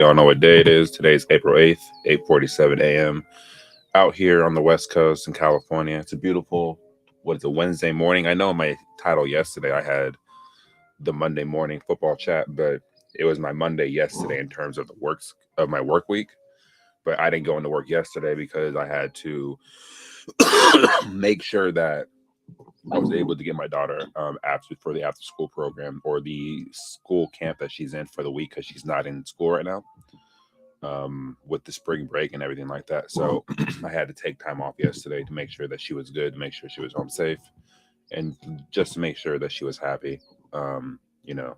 Y'all know what day it is. Today's April 8th, 8:47 a.m. out here on the West Coast in California. It's a beautiful, what is it, Wednesday morning. I know in my title yesterday I had the Monday morning football chat, but it was my Monday yesterday in terms of the works of my work week. But I didn't go into work yesterday because I had to make sure that I was able to get my daughter after for the after school program or the school camp that she's in for the week because she's not in school right now with the spring break and everything like that. So I had to take time off yesterday to make sure that she was good, to make sure she was home safe, and just to make sure that she was happy. You know,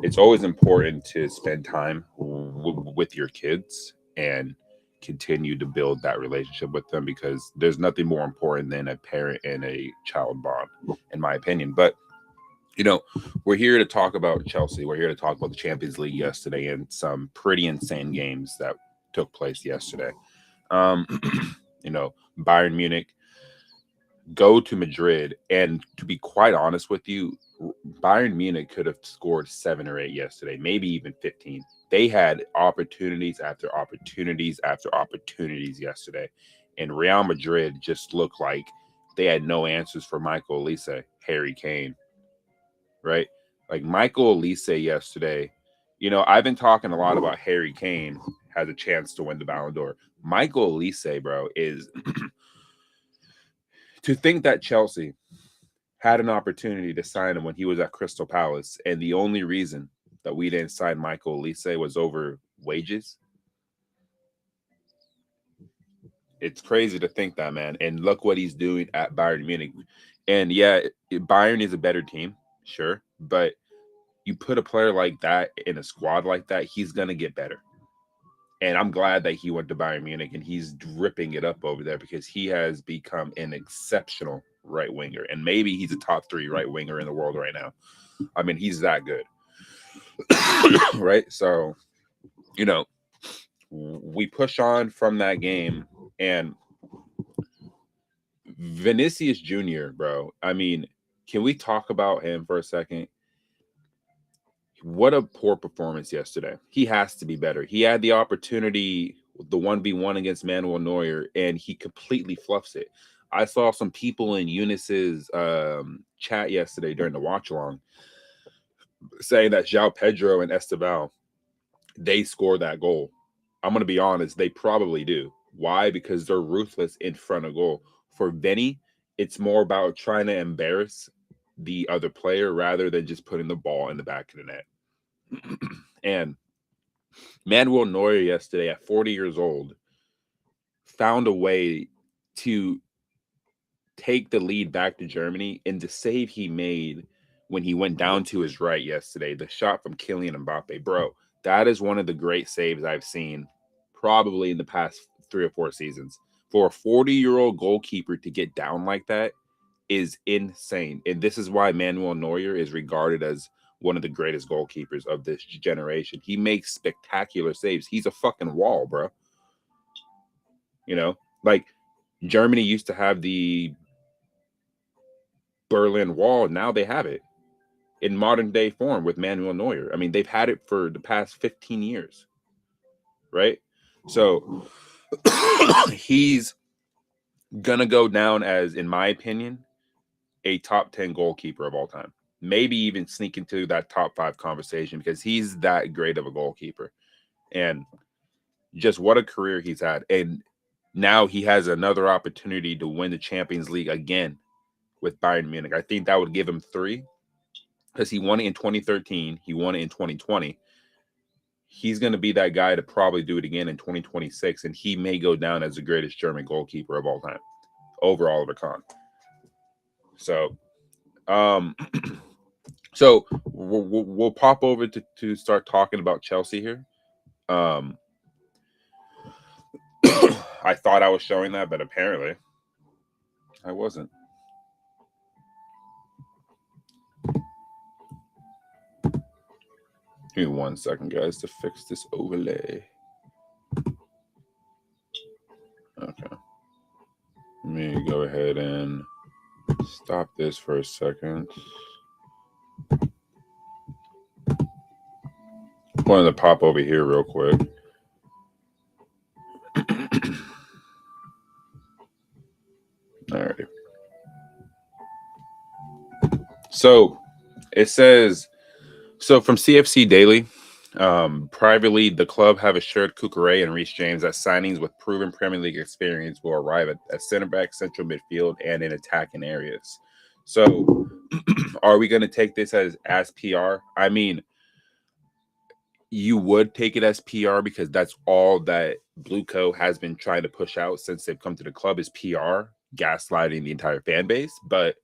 it's always important to spend time with your kids and continue to build that relationship with them because there's nothing more important than a parent and a child bond, in my opinion. But you know, we're here to talk about Chelsea. We're here to talk about the Champions League yesterday and some pretty insane games that took place yesterday. Um, Bayern Munich go to Madrid, and to be quite honest with you, Bayern Munich could have scored 7 or 8 yesterday, maybe even 15. They had opportunities after opportunities after opportunities yesterday, and Real Madrid just looked like they had no answers for Michael Olise, Harry Kane, right? Like Michael Olise yesterday, I've been talking a lot about Harry Kane has a chance to win the Ballon d'Or. Michael Olise, bro, is to think that Chelsea had an opportunity to sign him when he was at Crystal Palace, and the only reason that we didn't sign Michael Olise was over wages. It's crazy to think that, man. And look what he's doing at Bayern Munich. And yeah, Bayern is a better team, sure, but you put a player like that in a squad like that, he's gonna get better. And I'm glad that he went to Bayern Munich and he's ripping it up over there because he has become an exceptional right winger. And maybe he's a top 3 right winger in the world right now. I mean, he's that good. Right? So, you know, we push on from that game, and Vinicius Jr., bro. I mean, can we talk about him for a second? What a poor performance yesterday. He has to be better. He had the opportunity, the 1v1 against Manuel Neuer, and he completely fluffs it. I saw some people in Eunice's chat yesterday during the watch along saying that João Pedro and Esteval, they scored that goal. I'm going to be honest, they probably do. Why? Because they're ruthless in front of goal. For Vinny, it's more about trying to embarrass the other player rather than just putting the ball in the back of the net. And Manuel Neuer yesterday at 40 years old found a way to take the lead back to Germany, and the save he made when he went down to his right yesterday, the shot from Kylian Mbappe, bro, that is one of the great saves I've seen probably in the past 3 or 4 seasons. For a 40-year-old goalkeeper to get down like that is insane. And this is why Manuel Neuer is regarded as one of the greatest goalkeepers of this generation. He makes spectacular saves. He's a fucking wall, bro. Like Germany used to have the Berlin Wall. Now they have it in modern day form with Manuel Neuer. I mean, they've had it for the past 15 years, right? So he's gonna go down as, in my opinion, a top 10 goalkeeper of all time. Maybe even sneak into that top 5 conversation because he's that great of a goalkeeper. And just what a career he's had. And now he has another opportunity to win the Champions League again with Bayern Munich. I think that would give him 3 because he won it in 2013. He won it in 2020. He's going to be that guy to probably do it again in 2026, and he may go down as the greatest German goalkeeper of all time over Oliver Kahn. So, so we'll pop over to start talking about Chelsea here. I thought I was showing that, but apparently I wasn't. Give me 1 second, guys, to fix this overlay. Okay. Let me go ahead and stop this for a second. Wanted to pop over here real quick. All right. So it says, so from CFC Daily, privately, the club have assured Cucurella and Reece James that signings with proven Premier League experience will arrive at center back, central midfield, and in attacking areas. So are we going to take this as PR? I mean, you would take it as PR because that's all that Blueco has been trying to push out since they've come to the club is PR, gaslighting the entire fan base. But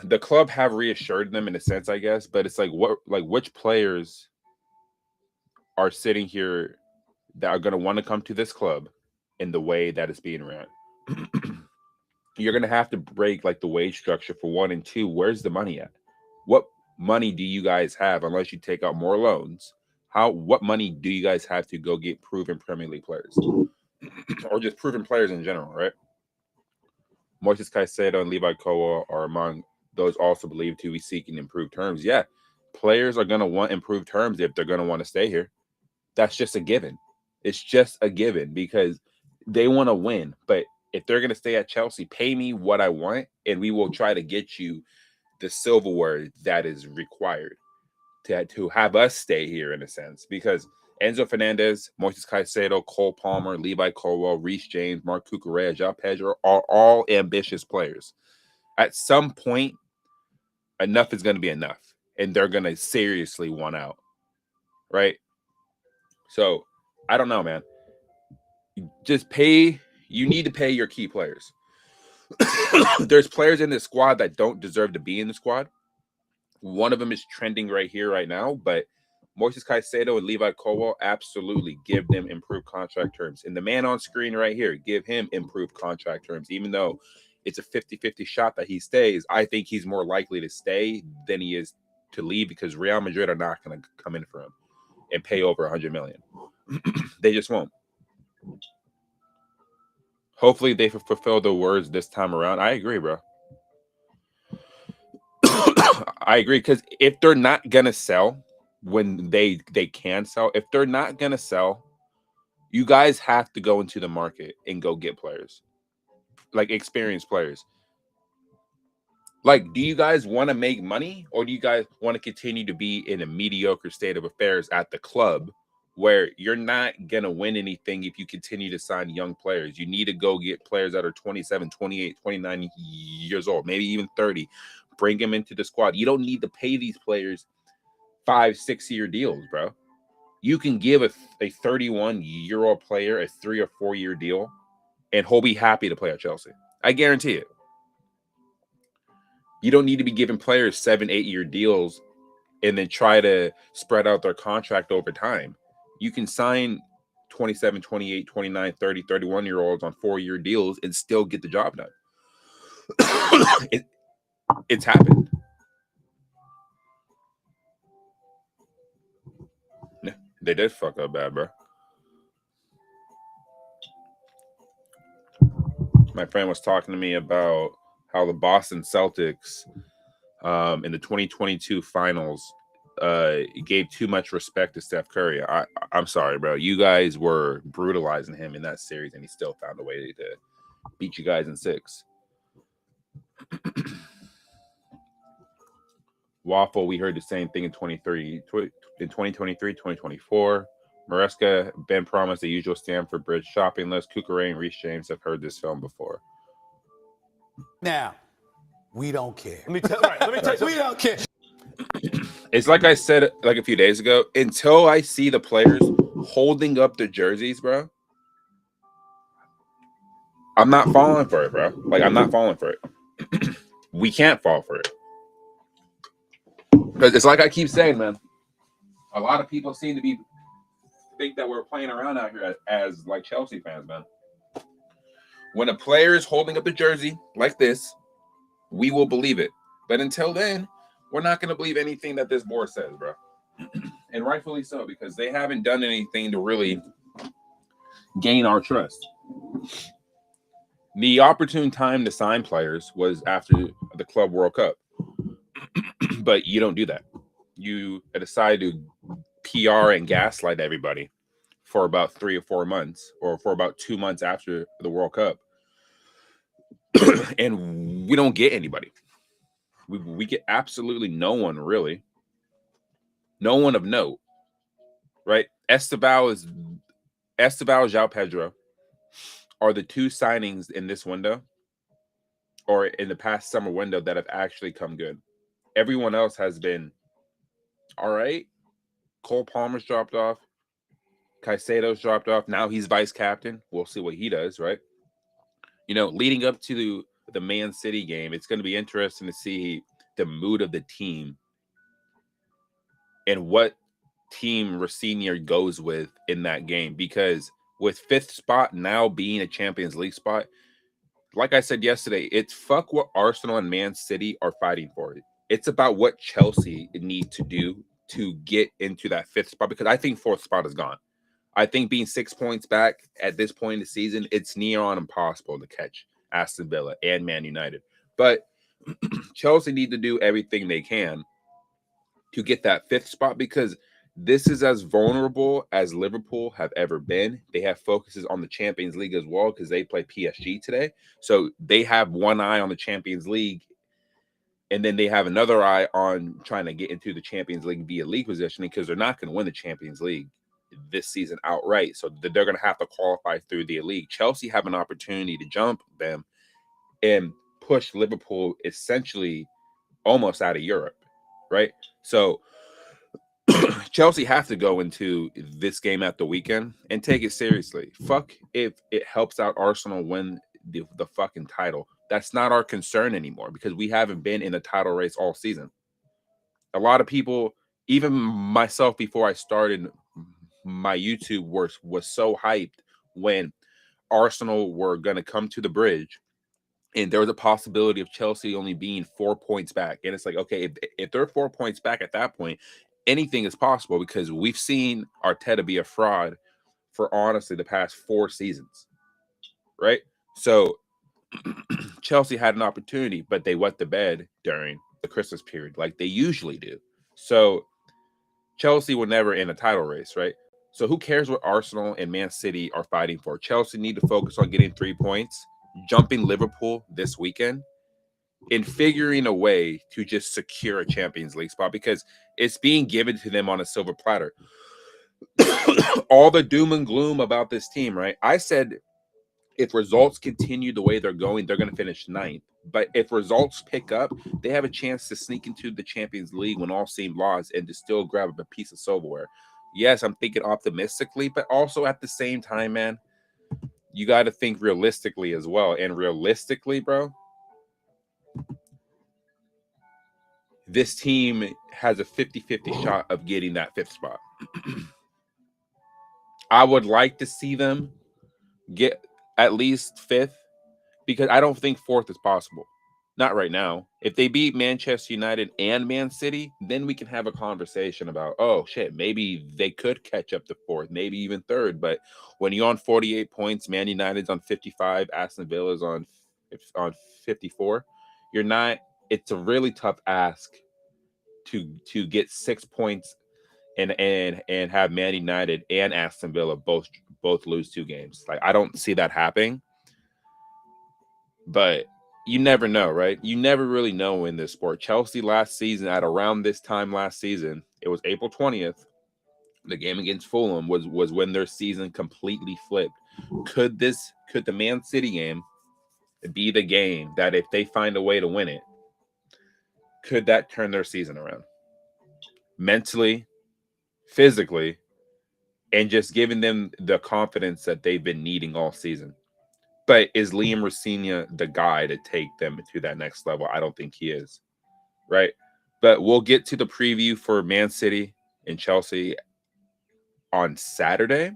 the club have reassured them in a sense, I guess. But it's like which players are sitting here that are going to want to come to this club in the way that it's being ran? You're going to have to break like the wage structure for one, and two, where's the money at? What money do you guys have unless you take out more loans? What money do you guys have to go get proven Premier League players or just proven players in general, right? Moises Caicedo and Levi Kowa are among those also believed to be seeking improved terms. Yeah, players are going to want improved terms if they're going to want to stay here. That's just a given. It's just a given because they want to win. But if they're going to stay at Chelsea, pay me what I want, and we will try to get you the silverware that is required to have us stay here in a sense. Because Enzo Fernandez, Moises Caicedo, Cole Palmer, Levi Colwell, Reece James, Marc Cucurella, João Pedro are all ambitious players. At some point, enough is going to be enough, and they're going to seriously want out, right? So, I don't know, man. Just pay. You need to pay your key players. There's players in this squad that don't deserve to be in the squad. One of them is trending right here, right now, but Moises Caicedo and Levi Colwell, absolutely give them improved contract terms. And the man on screen right here, give him improved contract terms. Even though it's a 50-50 shot that he stays, I think he's more likely to stay than he is to leave because Real Madrid are not going to come in for him and pay over $100 million. They just won't. Hopefully they fulfill the words this time around. I agree, bro. I agree, because if they're not going to sell when they can sell, if they're not going to sell, you guys have to go into the market and go get players, like experienced players. Like, do you guys want to make money, or do you guys want to continue to be in a mediocre state of affairs at the club where you're not going to win anything if you continue to sign young players? You need to go get players that are 27, 28, 29 years old, maybe even 30. Bring them into the squad. You don't need to pay these players 5-6 year deals, bro. You can give a 31-year-old player a 3 or 4 year deal, and he'll be happy to play at Chelsea. I guarantee it. You don't need to be giving players 7-8 year deals and then try to spread out their contract over time. You can sign 27, 28, 29, 30, 31 year olds on 4 year deals and still get the job done. It's happened. They did fuck up bad, bro. My friend was talking to me about how the Boston Celtics in the 2022 finals gave too much respect to Steph Curry. I'm sorry, bro. You guys were brutalizing him in that series, and he still found a way to beat you guys in 6. Waffle, we heard the same thing in 2023, 2024. Maresca, Ben promised the usual Stamford Bridge shopping list. Cucurella and Reece James have heard this film before. Now, we don't care. Let me tell you, We don't care. It's like I said like a few days ago, until I see the players holding up their jerseys, bro, I'm not falling for it, bro. Like, I'm not falling for it. We can't fall for it. Because it's like I keep saying, man, a lot of people seem to think that we're playing around out here as like Chelsea fans, man. When a player is holding up the jersey like this, we will believe it. But until then, we're not going to believe anything that this board says, bro. And rightfully so, because they haven't done anything to really gain our trust. The opportune time to sign players was after the Club World Cup. But you don't do that. You decide to PR and gaslight everybody for about 3 or 4 months, or for about 2 months after the World Cup, and we don't get anybody. We get absolutely no one, really, no one of note, right? Estevao, João Pedro are the two signings in this window, or in the past summer window, that have actually come good. Everyone else has been all right. Cole Palmer's dropped off. Caicedo's dropped off. Now he's vice captain. We'll see what he does, right? Leading up to the Man City game, it's going to be interesting to see the mood of the team and what team Rossinier goes with in that game. Because with fifth spot now being a Champions League spot, like I said yesterday, it's fuck what Arsenal and Man City are fighting for. It's about what Chelsea need to do to get into that fifth spot, because I think fourth spot is gone. I think being 6 points back at this point in the season, it's near on impossible to catch Aston Villa and Man United. But Chelsea need to do everything they can to get that fifth spot, because this is as vulnerable as Liverpool have ever been. They have focuses on the Champions League as well, because they play PSG today. So they have one eye on the Champions League, and then they have another eye on trying to get into the Champions League via league positioning, because they're not going to win the Champions League this season outright. So they're going to have to qualify through the league. Chelsea have an opportunity to jump them and push Liverpool essentially almost out of Europe, right? So Chelsea have to go into this game at the weekend and take it seriously. Fuck if it helps out Arsenal win the fucking title. That's not our concern anymore, because we haven't been in a title race all season. A lot of people, even myself before I started my YouTube, was so hyped when Arsenal were going to come to the bridge, and there was a possibility of Chelsea only being 4 points back. And it's like, okay, if they're 4 points back at that point, anything is possible, because we've seen Arteta be a fraud for honestly the past 4 seasons, right? So Chelsea had an opportunity, but they wet the bed during the Christmas period like they usually do. So Chelsea were never in a title race, right? So who cares what Arsenal and Man City are fighting for? Chelsea need to focus on getting 3 points, jumping Liverpool this weekend, and figuring a way to just secure a Champions League spot, because it's being given to them on a silver platter. All the doom and gloom about this team, right? I said if results continue the way they're going, they're going to finish 9th. But if results pick up, they have a chance to sneak into the Champions League when all seem lost and to still grab a piece of silverware. Yes, I'm thinking optimistically, but also at the same time, man, you got to think realistically as well. And realistically, bro, this team has a 50-50 shot of getting that 5th spot. I would like to see them get at least 5th, because I don't think 4th is possible. Not right now. If they beat Manchester United and Man City, then we can have a conversation about, oh shit, maybe they could catch up to 4th, maybe even 3rd. But when you're on 48 points, Man United's on 55, Aston Villa's on 54, you're not. It's a really tough ask to get 6 points and have Man United and Aston Villa both lose 2 games. Like, I don't see that happening. But you never know, right? You never really know in this sport. Chelsea last season, at around this time last season, it was April 20th. The game against Fulham was when their season completely flipped. Could the Man City game be the game that, if they find a way to win it, could that turn their season around? Mentally, physically, and just giving them the confidence that they've been needing all season. But is Liam Rossinier the guy to take them to that next level? I don't think he is, right? But we'll get to the preview for Man City and Chelsea on Saturday.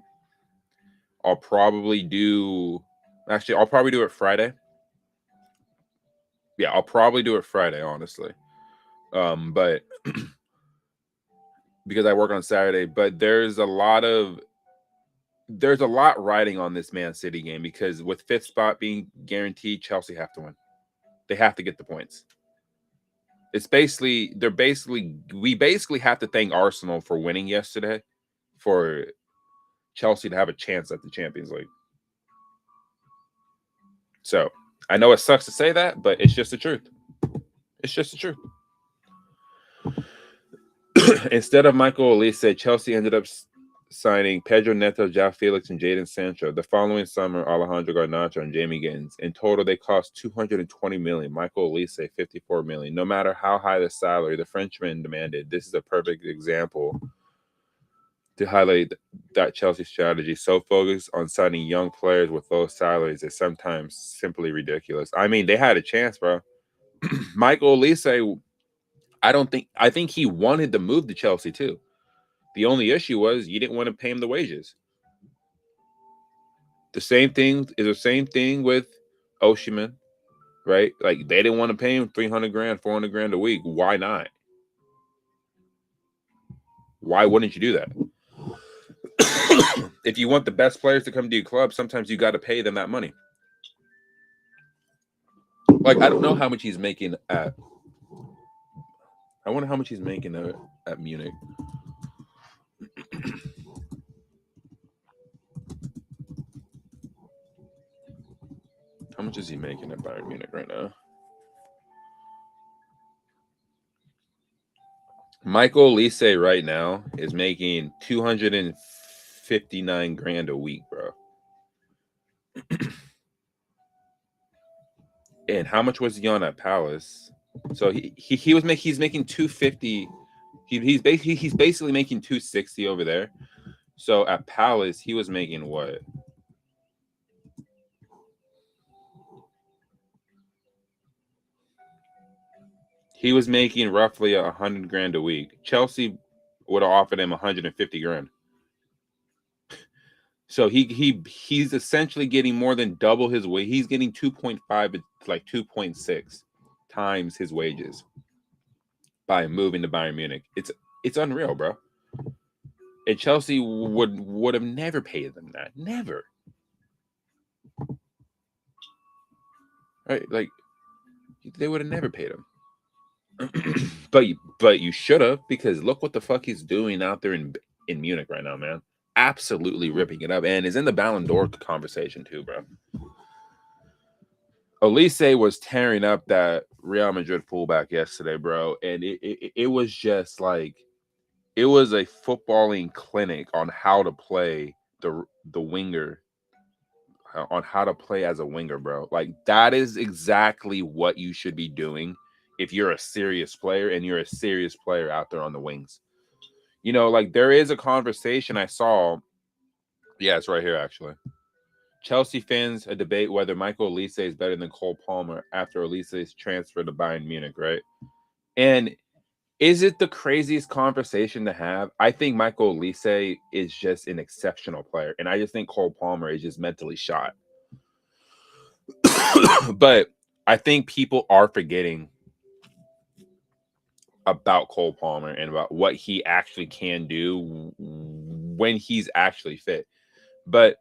I'll probably do it Friday. Yeah, I'll probably do it Friday, honestly. But because I work on Saturday, but there's a lot riding on this Man City game, because with 5th spot being guaranteed, Chelsea have to win. They have to get the points. We basically have to thank Arsenal for winning yesterday, for Chelsea to have a chance at the Champions League. So I know it sucks to say that, but it's just the truth. It's just the truth. Instead of Michael Olise, Chelsea ended up signing Pedro Neto, João Felix, and Jadon Sancho. The following summer, Alejandro Garnacho and Jamie Gittins. In total, they cost $220 million. Michael Olise, $54 million. No matter how high the salary, the Frenchman demanded. This is a perfect example to highlight that Chelsea strategy. So focused on signing young players with low salaries is sometimes simply ridiculous. I mean, they had a chance, bro. Michael Olise, I think he wanted to move to Chelsea too. The only issue was you didn't want to pay him the wages. The same thing with Oshiman, right? Like they didn't want to pay him 300 grand, 400 grand a week. Why not? Why wouldn't you do that? If you want the best players to come to your club, sometimes you got to pay them that money. Like I don't know how much he's making at. I wonder how much he's making at Munich. How much is he making at Bayern Munich right now? Michael Olise right now is making 259 grand a week, bro. And how much was he on at Palace? So he's making 250. He's basically making 260 over there. So at Palace, he was making what? He was making roughly 100 grand a week. Chelsea would have offered him 150 grand. So he's essentially getting more than double his wage. He's getting 2.5 to like 2.6 times his wages by moving to Bayern Munich. It's unreal, bro. And Chelsea would have never paid them that. Never. Right? Like they would have never paid him. but you should have, because look what the fuck he's doing out there in Munich right now, man. Absolutely ripping it up, and is in the Ballon d'Or conversation too, bro. Olise was tearing up that Real Madrid fullback yesterday, bro, and it was just like it was a footballing clinic on how to play the winger, on how to play as a winger, bro. Like that is exactly what you should be doing if you're a serious player and you're a serious player out there on the wings. You know, like there is a conversation I saw. Yeah, it's right here actually. Chelsea fans a debate whether Michael Olise is better than Cole Palmer after Olise's transfer to Bayern Munich, right? And is it the craziest conversation to have? I think Michael Olise is just an exceptional player, and I just think Cole Palmer is just mentally shot. But I think people are forgetting about Cole Palmer and about what he actually can do when he's actually fit. But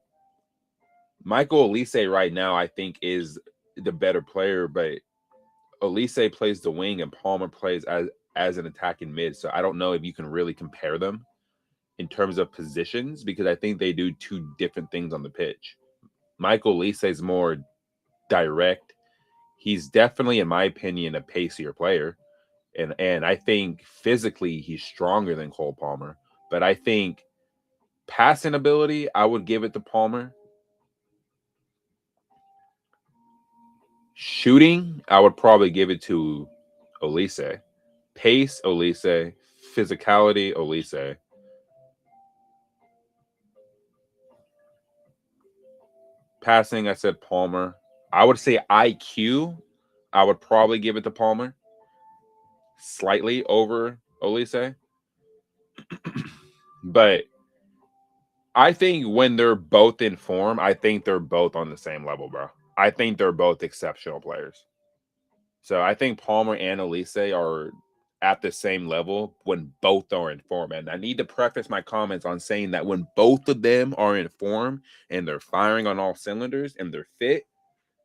Michael Olise right now, I think, is the better player, but Olise plays the wing and Palmer plays as an attacking mid. So I don't know if you can really compare them in terms of positions, because I think they do two different things on the pitch. Michael Olise is more direct. He's definitely, in my opinion, a pacier player. And I think physically he's stronger than Cole Palmer. But I think passing ability, I would give it to Palmer. Shooting, I would probably give it to Olise. Pace, Olise. Physicality, Olise. Passing, I said Palmer. I would say IQ, I would probably give it to Palmer. Slightly over Olise. But I think when they're both in form, I think they're both on the same level, bro. I think they're both exceptional players. So I think Palmer and Olise are at the same level when both are in form. And I need to preface my comments on saying that when both of them are in form and they're firing on all cylinders and they're fit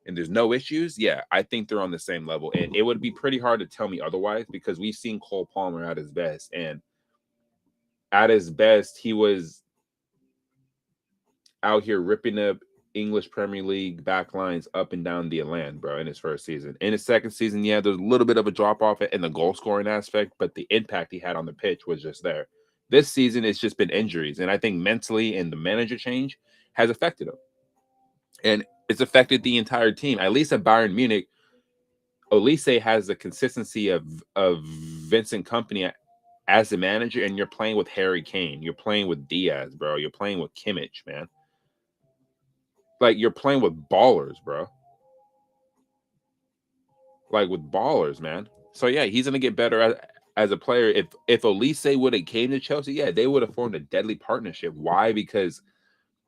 and there's no issues, yeah, I think they're on the same level. And it would be pretty hard to tell me otherwise, because we've seen Cole Palmer at his best. And at his best, he was out here ripping up English Premier League backlines up and down the land, bro, in his first season. In his second season, yeah, there's a little bit of a drop off in the goal scoring aspect, but the impact he had on the pitch was just there. This season, it's just been injuries. And I think mentally and the manager change has affected him. And it's affected the entire team. At least at Bayern Munich, Olise has the consistency of Vincent Company as the manager, and you're playing with Harry Kane. You're playing with Diaz, bro. You're playing with Kimmich, man. Like, you're playing with ballers, bro. Like, with ballers, man. So yeah, he's gonna get better as a player. If Olise would have came to Chelsea, yeah, they would have formed a deadly partnership. Why? Because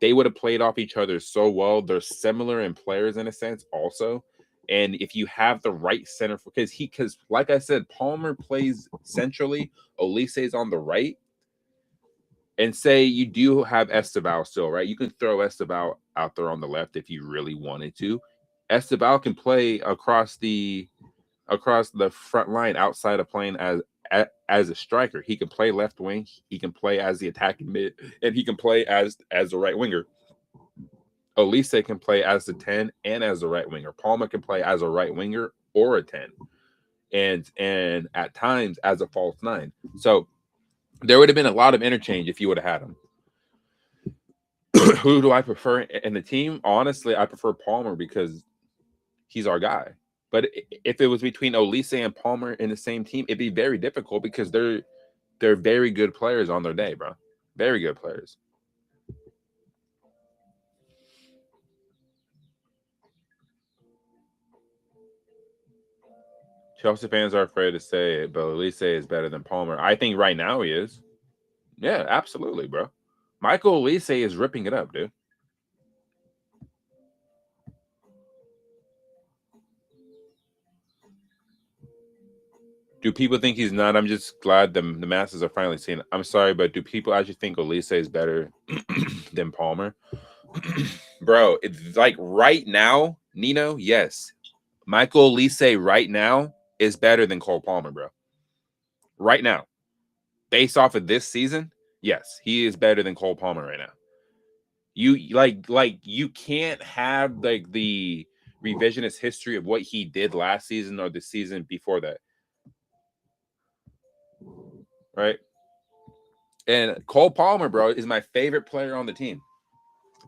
they would have played off each other so well. They're similar in players in a sense, also. And if you have the right center, because like I said, Palmer plays centrally, Olise's on the right. And say you do have Esteval still, right? You can throw Esteval out there on the left if you really wanted to. Esteval can play across the front line outside of playing as a striker. He can play left wing, he can play as the attacking mid, and he can play as the right winger. Olise can play as the 10 and as the right winger. Palmer can play as a right winger or a 10. And at times as a false 9. So there would have been a lot of interchange if you would have had him. Who do I prefer in the team? Honestly, I prefer Palmer because he's our guy. But if it was between Olise and Palmer in the same team, it'd be very difficult because they're very good players on their day, bro. Very good players. Chelsea fans are afraid to say it, but Olise is better than Palmer. I think right now he is. Yeah, absolutely, bro. Michael Olise is ripping it up, dude. Do people think he's not? I'm just glad the masses are finally seeing it. I'm sorry, but do people actually think Olise is better than Palmer? Bro, it's like right now, Nino, yes. Michael Olise right now is better than Cole Palmer, bro. Right now. Based off of this season, yes, he is better than Cole Palmer right now. You like you can't have like the revisionist history of what he did last season or the season before that. Right? And Cole Palmer, bro, is my favorite player on the team.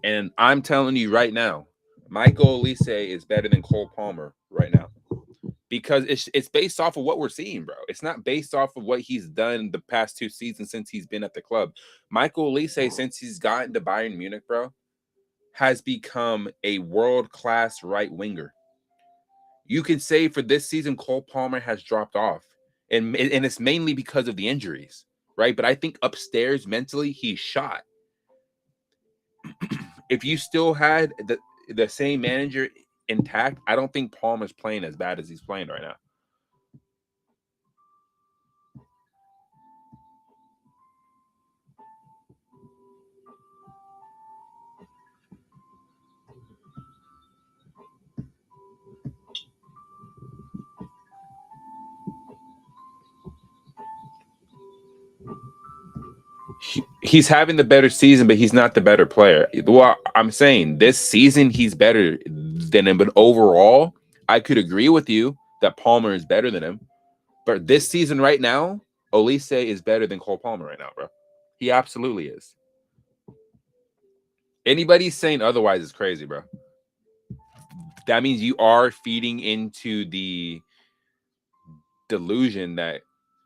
And I'm telling you right now, Michael Olise is better than Cole Palmer right now. Because it's based off of what we're seeing, bro. It's not based off of what he's done the past 2 seasons since he's been at the club. Michael Olise, since he's gotten to Bayern Munich, bro, has become a world-class right winger. You can say for this season, Cole Palmer has dropped off. And it's mainly because of the injuries, right? But I think upstairs mentally, he's shot. If you still had the same manager intact, I don't think Palmer's playing as bad as he's playing right now. He's having the better season, but he's not the better player. Well, I'm saying this season he's better than him, but overall, I could agree with you that Palmer is better than him. But this season right now, Olise is better than Cole Palmer right now, bro. He absolutely is. Anybody saying otherwise is crazy, bro. That means you are feeding into the delusion that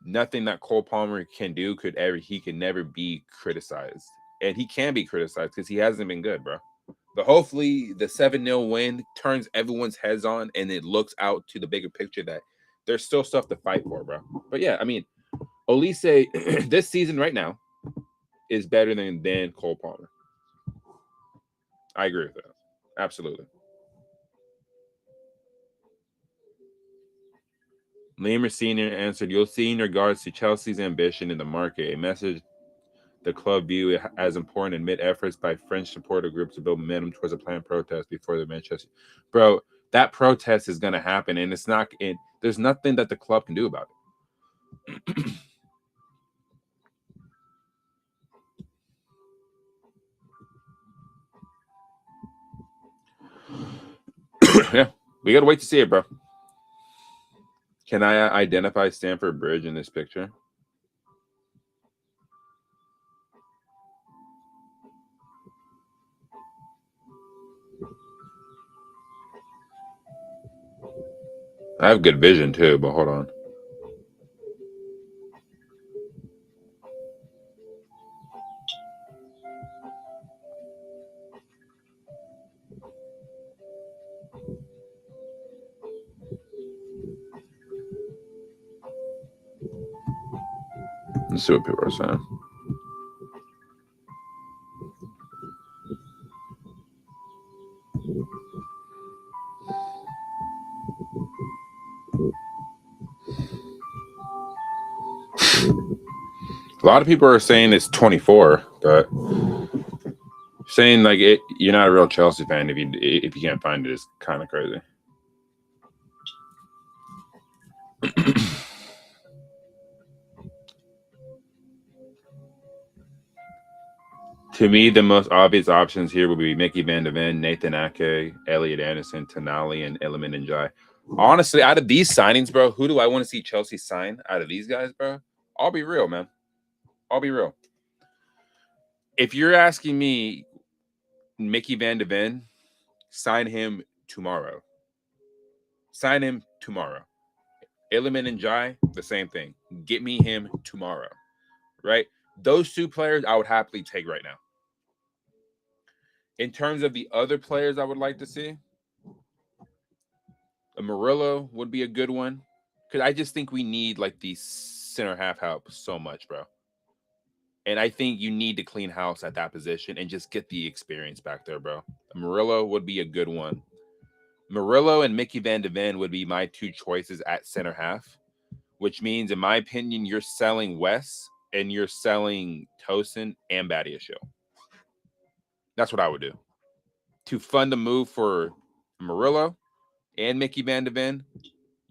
nothing that Cole Palmer can do he can never be criticized. And he can be criticized because he hasn't been good, bro. But hopefully the 7-0 win turns everyone's heads on and it looks out to the bigger picture that there's still stuff to fight for, bro. But yeah, I mean, Olise this season right now is better than Cole Palmer. I agree with that. Absolutely. Lemur Sr. answered, "You'll see in regards to Chelsea's ambition in the market, a message the club view as important amid efforts by French supporter groups to build momentum towards a planned protest before the Manchester." Bro, that protest is going to happen, and it's not. There's nothing that the club can do about it. Yeah, we gotta wait to see it, bro. Can I identify Stamford Bridge in this picture? I have good vision too, but hold on. Let's see what people are saying. A lot of people are saying it's 24, but saying like you're not a real Chelsea fan if you can't find it is kind of crazy. To me, the most obvious options here would be Mickey Van de Ven, Nathan Ake, Elliot Anderson, Tonali, and Element and Jai. Honestly, out of these signings, bro, who do I want to see Chelsea sign out of these guys, bro? I'll be real, man. I'll be real. If you're asking me, Mickey Van de Ven, sign him tomorrow. Sign him tomorrow. Element and Jai, the same thing. Get me him tomorrow. Right? Those two players I would happily take right now. In terms of the other players I would like to see, a Murillo would be a good one. Because I just think we need like the center half help so much, bro. And I think you need to clean house at that position and just get the experience back there, bro. Murillo would be a good one. Murillo and Mickey Van de Ven would be my two choices at center half, which means, in my opinion, you're selling Wes and you're selling Tosin and Badiashile. That's what I would do. To fund the move for Murillo and Mickey Van de Ven,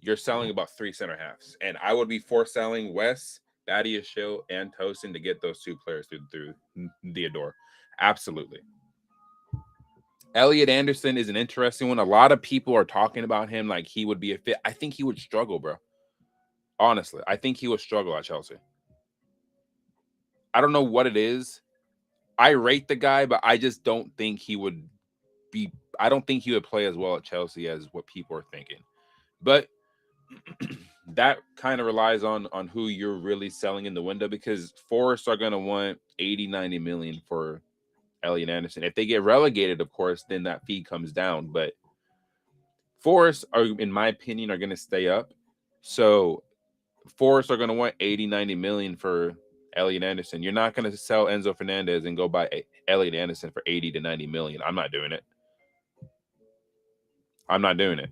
you're selling about 3 center halves. And I would be for selling Wes, Badiashile, and Tosin to get those two players through the door. Absolutely. Elliot Anderson is an interesting one. A lot of people are talking about him like he would be a fit. I think he would struggle, bro. Honestly, I think he would struggle at Chelsea. I don't know what it is. I rate the guy, but I just don't think he would be. I don't think he would play as well at Chelsea as what people are thinking. But that kind of relies on who you're really selling in the window, because Forest are going to want 80, 90 million for Elliot Anderson. If they get relegated, of course, then that fee comes down. But Forest are, in my opinion, are going to stay up. So Forest are going to want 80, 90 million for Elliot Anderson. You're not going to sell Enzo Fernandez and go buy Elliot Anderson for 80 to 90 million. I'm not doing it. I'm not doing it.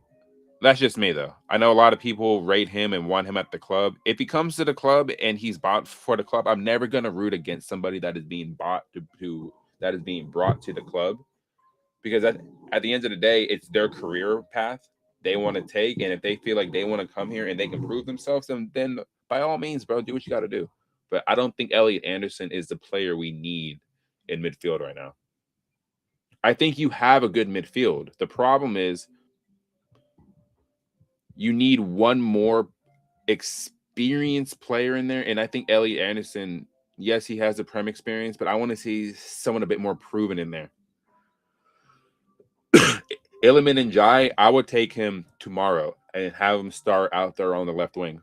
That's just me, though. I know a lot of people rate him and want him at the club. If he comes to the club and he's bought for the club, I'm never going to root against somebody that is being bought that is being brought to the club, because at the end of the day, it's their career path they want to take. And if they feel like they want to come here and they can prove themselves, then by all means, bro, do what you got to do. But I don't think Elliot Anderson is the player we need in midfield right now. I think you have a good midfield. The problem is you need one more experienced player in there. And I think Elliot Anderson, yes, he has the Prem experience, but I want to see someone a bit more proven in there. Iliman and Jai, I would take him tomorrow and have him start out there on the left wing,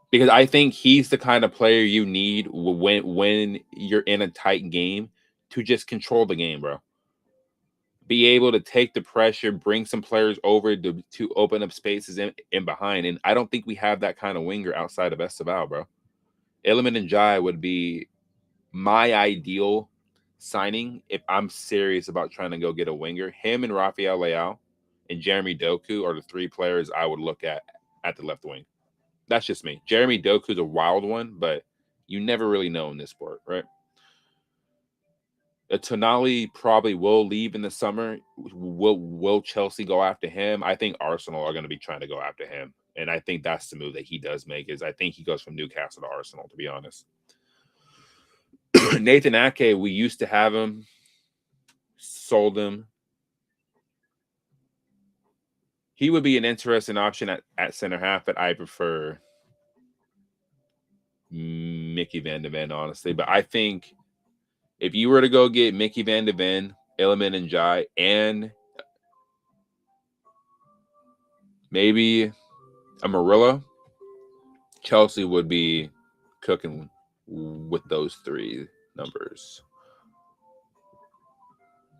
because I think he's the kind of player you need when you're in a tight game to just control the game, bro. Be able to take the pressure, bring some players over to open up spaces in behind. And I don't think we have that kind of winger outside of Esteval, bro. Iliman and Jai would be my ideal signing if I'm serious about trying to go get a winger. Him and Rafael Leao and Jeremy Doku are the 3 players I would look at the left wing. That's just me. Jeremy Doku's a wild one, but you never really know in this sport, right? Tonali probably will leave in the summer. Will Chelsea go after him? I think Arsenal are going to be trying to go after him. And I think that's the move that he does make, is I think he goes from Newcastle to Arsenal, to be honest. Nathan Ake, we used to have him, sold him. He would be an interesting option at center half, but I prefer Mickey Van de Ven, honestly. But I think if you were to go get Mickey Van de Ven, Iliman and Jai, and maybe a Murillo, Chelsea would be cooking with those three numbers.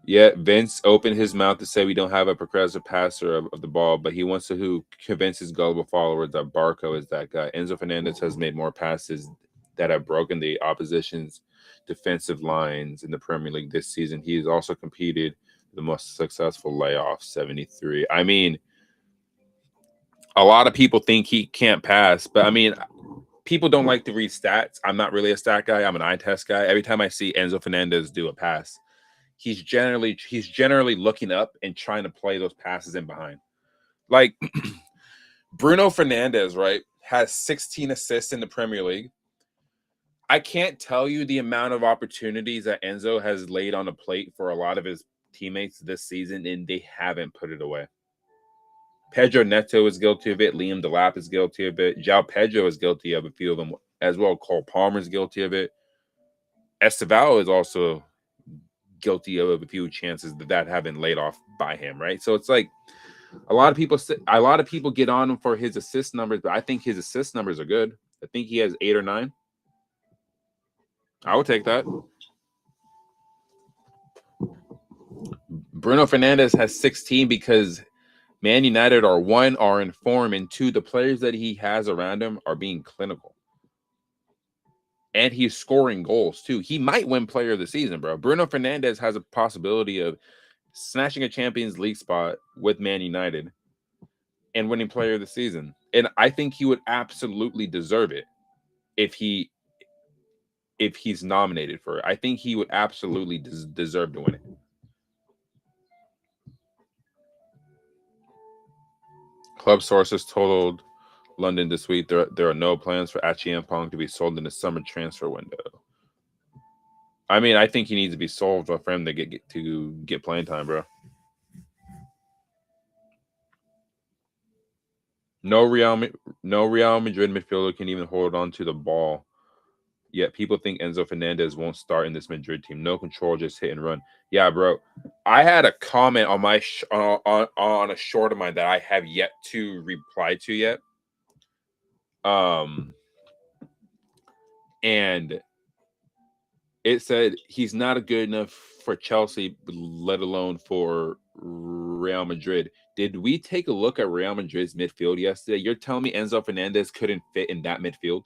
Yeah, Vince opened his mouth to say we don't have a progressive passer of the ball, but he wants to convince his gullible followers that Barco is that guy. Enzo Fernandez has made more passes that have broken the opposition's defensive lines in the Premier League this season. He has also competed the most successful layoff, 73. I mean, a lot of people think he can't pass, but I mean, people don't like to read stats. I'm not really a stat guy. I'm an eye test guy. Every time I see Enzo Fernandez do a pass, he's generally looking up and trying to play those passes in behind. Like Bruno Fernandes, right, has 16 assists in the Premier League. I can't tell you the amount of opportunities that Enzo has laid on the plate for a lot of his teammates this season, and they haven't put it away. Pedro Neto is guilty of it. Liam Delap is guilty of it. João Pedro is guilty of a few of them as well. Cole Palmer is guilty of it. Esteval is also guilty of a few chances that have been laid off by him, right? So it's like a lot of people get on him for his assist numbers, but I think his assist numbers are good. I think he has 8 or 9. I would take that. Bruno Fernandes has 16 because Man United are in form, and 2, the players that he has around him are being clinical. And he's scoring goals too. He might win player of the season, bro. Bruno Fernandes has a possibility of snatching a Champions League spot with Man United and winning player of the season. And I think he would absolutely deserve it if he's nominated for it. I think he would absolutely deserve to win it. Club sources told London this week there are no plans for Achiampong to be sold in the summer transfer window. I mean, I think he needs to be sold for him to get playing time, bro. No Real Madrid midfielder can even hold on to the ball. Yet people think Enzo Fernandez won't start in this Madrid team. No control, just hit and run. Yeah, bro. I had a comment on my on a short of mine that I have yet to reply to yet. And it said he's not good enough for Chelsea, let alone for Real Madrid. Did we take a look at Real Madrid's midfield yesterday? You're telling me Enzo Fernandez couldn't fit in that midfield?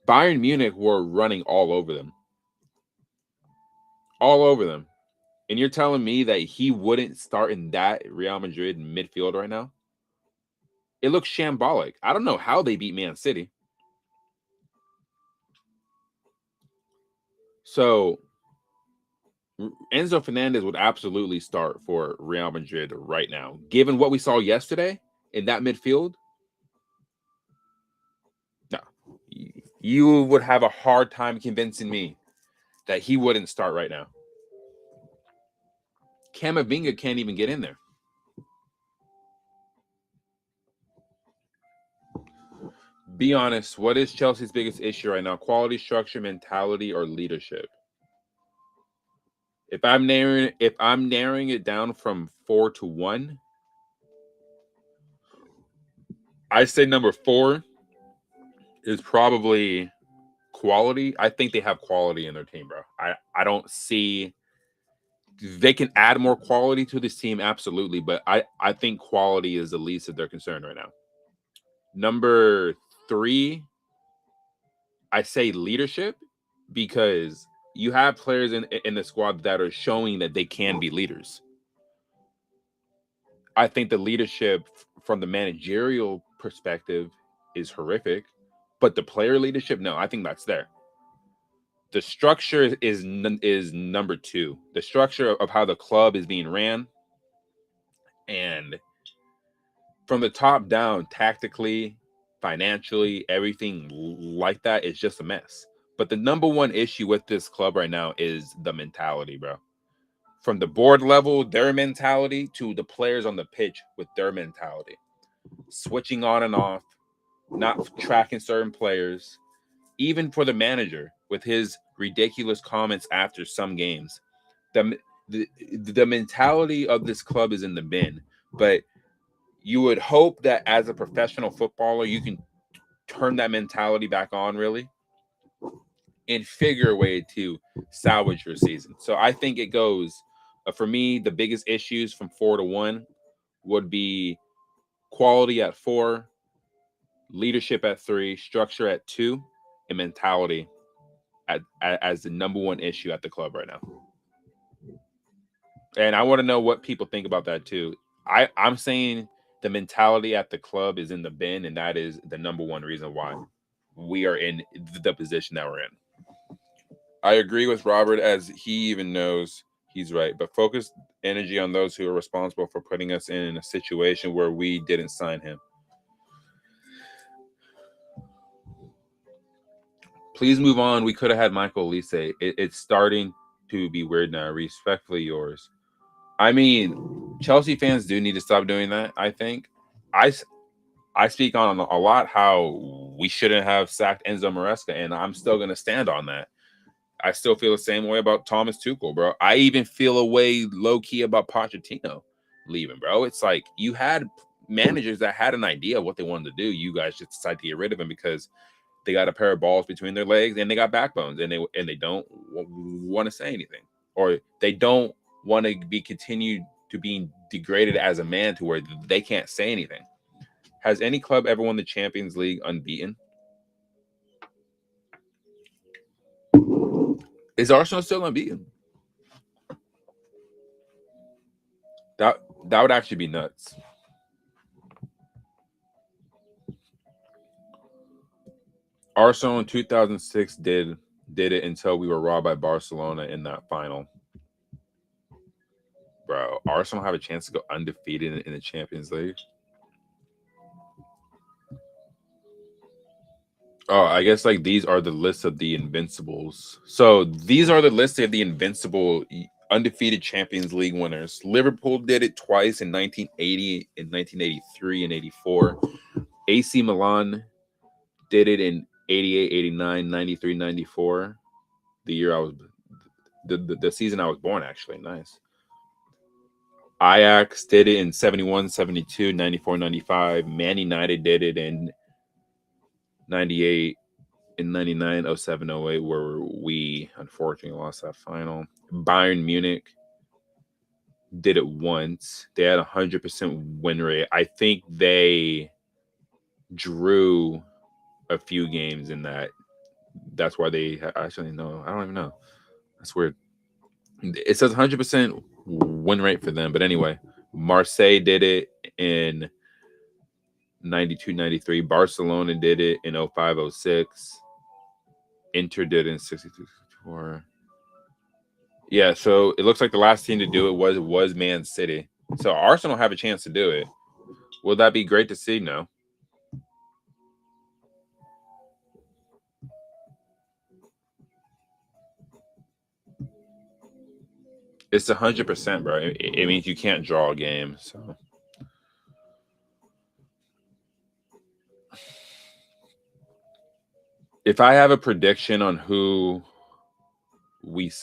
Bayern Munich were running all over them. All over them. And you're telling me that he wouldn't start in that Real Madrid midfield right now? It looks shambolic. I don't know how they beat Man City. So Enzo Fernandez would absolutely start for Real Madrid right now. Given what we saw yesterday in that midfield, no, you would have a hard time convincing me that he wouldn't start right now. Camavinga can't even get in there. Be honest, what is Chelsea's biggest issue right now? Quality, structure, mentality, or leadership? If I'm narrowing it down from 4 to 1, I say number 4 is probably quality. I think they have quality in their team, bro. I don't see they can add more quality to this team, absolutely, but I think quality is the least of their concern right now. Number 3, I say leadership, because you have players in the squad that are showing that they can be leaders. I think the leadership from the managerial perspective is horrific, but the player leadership, no, I think that's there. The structure is number 2. The structure of how the club is being ran, and from the top down, tactically, financially, everything like that is just a mess. But the number 1 issue with this club right now is the mentality, bro. from the board level, their mentality, to the players on the pitch with their mentality. Switching on and off, not tracking certain players, even for the manager with his ridiculous comments after some games. The, the mentality of this club is in the bin, but you would hope that as a professional footballer, you can turn that mentality back on, really, and figure a way to salvage your season. So I think it goes, for me, the biggest issues from 4-1 would be quality at 4, leadership at 3, structure at 2, and mentality as the number one issue at the club right now. And I want to know what people think about that too. I'm saying the mentality at the club is in the bin, and that is the number one reason why we are in the position that we're in. I agree with Robert, as he even knows he's right, but focus energy on those who are responsible for putting us in a situation where we didn't sign him. Please move on. We could have had Michael Elise. It's starting to be weird now. Respectfully yours. I mean, Chelsea fans do need to stop doing that, I think. I speak on a lot how we shouldn't have sacked Enzo Maresca, and I'm still going to stand on that. I still feel the same way about Thomas Tuchel, bro. I even feel a way low-key about Pochettino leaving, bro. It's like you had managers that had an idea of what they wanted to do. You guys just decided to get rid of him because they got a pair of balls between their legs and they got backbones, and they don't want to say anything, or they don't want to be continued to being degraded as a man to where they can't say anything. Has any club ever won the Champions League unbeaten? Is Arsenal still unbeaten? That would actually be nuts. Arsenal in 2006 did it until we were robbed by Barcelona in that final. Bro, Arsenal have a chance to go undefeated in the Champions League. Oh, I guess like these are the lists of the invincibles. So these are the list of the invincible undefeated Champions League winners. Liverpool did it twice in 1980, in 1983, and 84. AC Milan did it in 88, 89, 93, 94. The year I was, the season I was born, actually. Nice. Ajax did it in 71, 72, 94, 95. Man United did it in 98, in 99, 07, 08, where we unfortunately lost that final. Bayern Munich did it once. They had 100% win rate. I think they drew a few games in that. That's why they actually, no, I don't even know. That's weird. It says 100% win rate for them. But anyway, Marseille did it in 92, 93. Barcelona did it in 05, 06. Inter did it in 62, 64. Yeah, so it looks like the last team to do it was Man City. So Arsenal have a chance to do it. Will that be great to see? No. It's 100%, bro. It means you can't draw a game. So if I have a prediction on who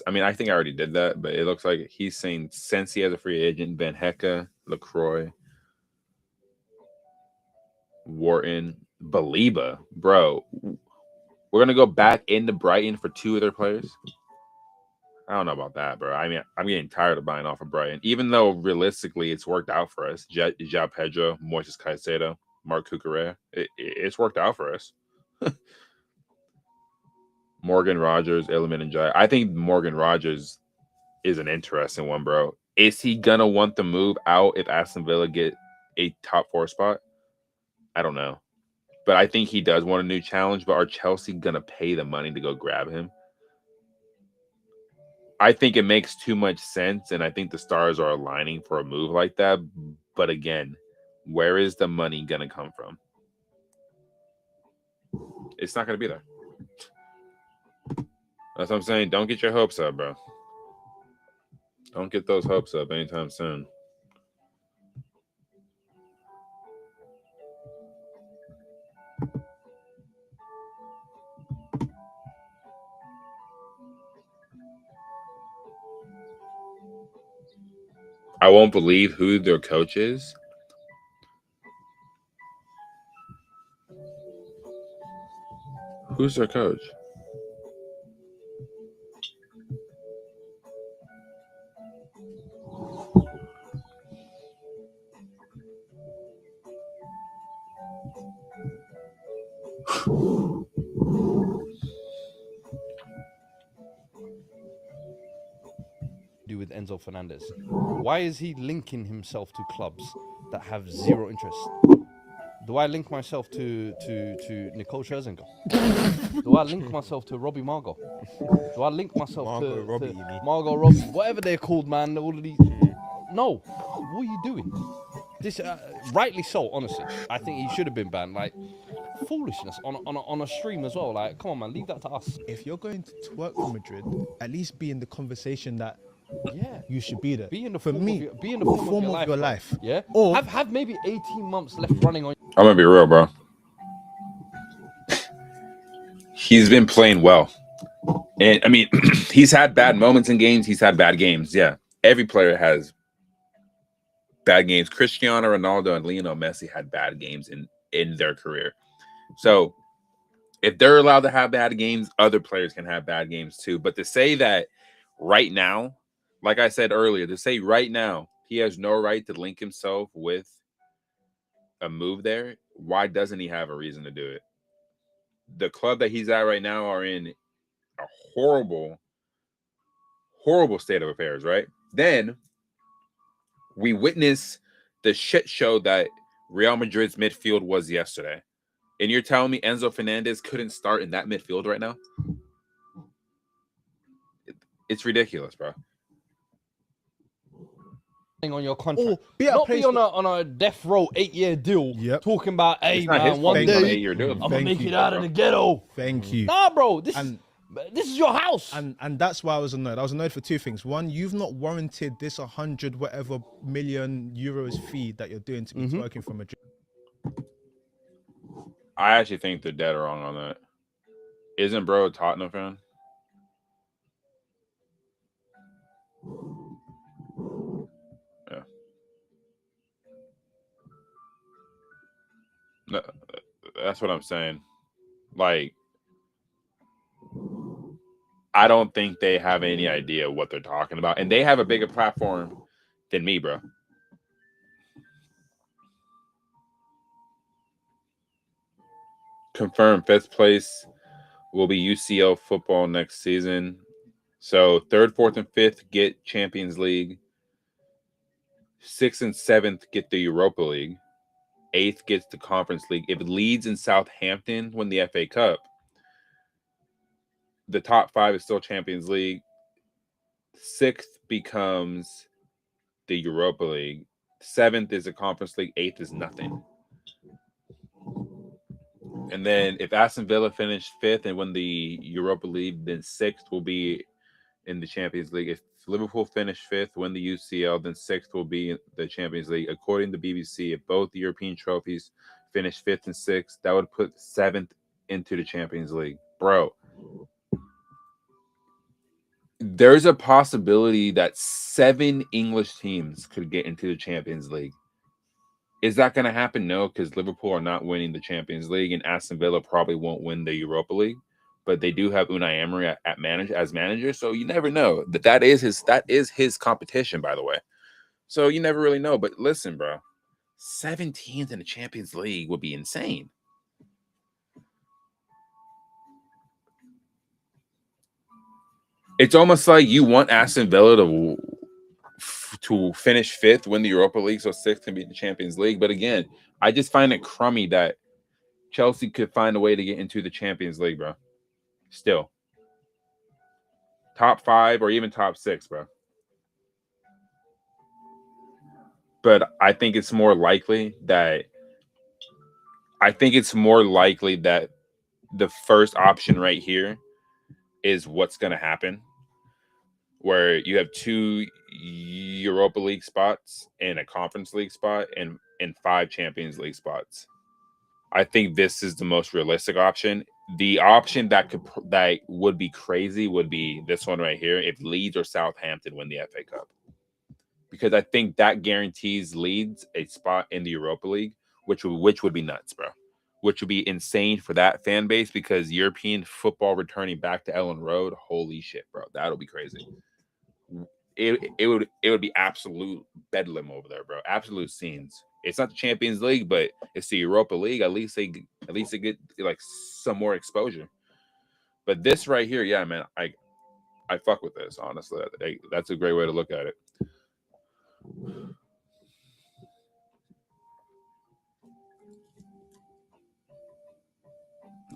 I mean, I think I already did that, but it looks like he's saying Sensi as a free agent, Van Hecke, LaCroix, Wharton, Baliba, bro. We're gonna go back into Brighton for 2 of their players. I don't know about that, bro. I mean, I'm getting tired of buying off of Brighton, even though realistically it's worked out for us. João Pedro, Moises Caicedo, Mark Cucurella. It's worked out for us. Morgan Rogers, Iliman and Jai. I think Morgan Rogers is an interesting one, bro. Is he gonna want the move out if Aston Villa get a top 4 spot? I don't know. But I think he does want a new challenge. But are Chelsea gonna pay the money to go grab him? I think it makes too much sense, and I think the stars are aligning for a move like that. But again, where is the money gonna come from? It's not gonna be there. That's what I'm saying. Don't get your hopes up, bro. Don't get those hopes up anytime soon. I won't believe who their coach is. Who's their coach? Do with Enzo Fernandez? Why is he linking himself to clubs that have zero interest? Do I link myself to Nicole Scherzinger? Do I link myself to Robbie Margot? Do I link myself Margot to Robbie, you mean? Margot Robbie? Whatever they're called, man. All of these. No. What are you doing? This rightly so, honestly. I think he should have been banned. Like foolishness on a stream as well. Like, come on, man, leave that to us. If you're going to twerk for Madrid, at least be in the conversation that Yeah. you should be there. Be in the For form me, of your, be in the form of your life. Bro. Yeah. Or have maybe 18 months left running on. I'm gonna be real, bro. He's been playing well, and I mean, he's had bad moments in games. He's had bad games. Yeah, every player has bad games. Cristiano Ronaldo and Lionel Messi had bad games in their career. So if they're allowed to have bad games, other players can have bad games too. But to say that right now, like I said earlier, to say right now he has no right to link himself with a move there, why doesn't he have a reason to do it? The club that he's at right now are in a horrible, horrible state of affairs, right? Then we witness the shit show that Real Madrid's midfield was yesterday. And you're telling me Enzo Fernandez couldn't start in that midfield right now? It's ridiculous, bro. On your contract, or be at a not place be on a death row 8-year deal. Yep. Talking about, hey It's not man, his one fault he's on an day 8-year deal. I'm gonna Thank make you, it out of the ghetto. Thank you. Nah, bro, this And- is your house. And that's why I was annoyed. I was annoyed for two things. One, you've not warranted this 100 whatever million euros fee that you're doing to be twerking for Madrid. I actually think they're dead wrong on that. Isn't bro a Tottenham fan? Yeah. No, that's what I'm saying. Like, I don't think they have any idea what they're talking about. And they have a bigger platform than me, bro. Confirmed 5th place will be UCL football next season. So 3rd, 4th, and 5th get Champions League. 6th and 7th get the Europa League. 8th gets the Conference League. If Leeds and Southampton win the FA Cup, the top 5 is still Champions League. 6th becomes the Europa League. 7th is the Conference League. 8th is nothing. And then if Aston Villa finished 5th and win the Europa League, then 6th will be in the Champions League. If Liverpool finish 5th, win the UCL, then 6th will be in the Champions League. According to BBC, if both European trophies finish 5th and 6th, that would put 7th into the Champions League. Bro, there's a possibility that 7 English teams could get into the Champions League. Is that going to happen? No, because Liverpool are not winning the Champions League, and Aston Villa probably won't win the Europa League. But they do have Unai Emery as manager, so you never know. That is his competition, by the way. So you never really know. But listen, bro, 17th in the Champions League would be insane. It's almost like you want Aston Villa to finish 5th, win the Europa League, so 6th can be the Champions League. But again, I just find it crummy that Chelsea could find a way to get into the Champions League, bro. Still. Top 5 or even top 6, bro. But I think it's more likely that the first option right here is what's going to happen. where you have 2 Europa League spots and a Conference League spot and 5 Champions League spots. I think this is the most realistic option. The option that would be crazy would be this one right here if Leeds or Southampton win the FA Cup. Because I think that guarantees Leeds a spot in the Europa League, which would be nuts, bro. Which would be insane for that fan base because European football returning back to Ellen Road, holy shit, bro. That'll be crazy. It would be absolute bedlam over there, bro. Absolute scenes. It's not the Champions League, but it's the Europa League. At least they get like some more exposure. But this right here, yeah, man, I fuck with this, honestly. That's a great way to look at it.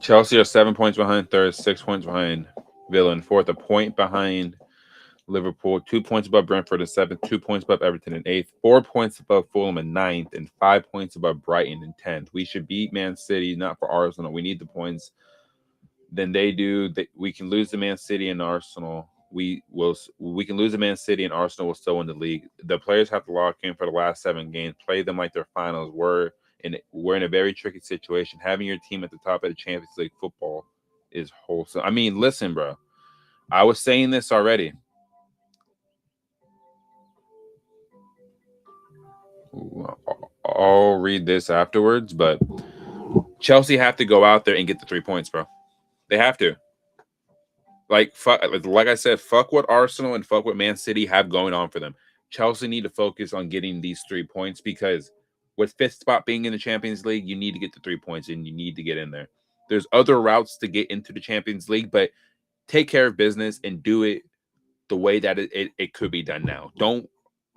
Chelsea are 7 points behind third, 6 points behind Villa in fourth, a point behind Liverpool, 2 points above Brentford in seventh, 2 points above Everton in eighth, 4 points above Fulham in ninth, and 5 points above Brighton in 10th. We should beat Man City, not for Arsenal. We need the points. Then they do. We can lose to Man City and Arsenal. We can lose to Man City and Arsenal will still win the league. The players have to lock in for the last 7 games, play them like their finals. We're in a very tricky situation. Having your team at the top of the Champions League football is wholesome. I mean, listen, bro. I was saying this already. I'll read this afterwards, but Chelsea have to go out there and get the 3 points, bro. They have to. Like I said, fuck what Arsenal and fuck what Man City have going on for them. Chelsea need to focus on getting these 3 points because with 5th spot being in the Champions League, you need to get the 3 points and you need to get in there. There's other routes to get into the Champions League, but take care of business and do it the way that it could be done now. Don't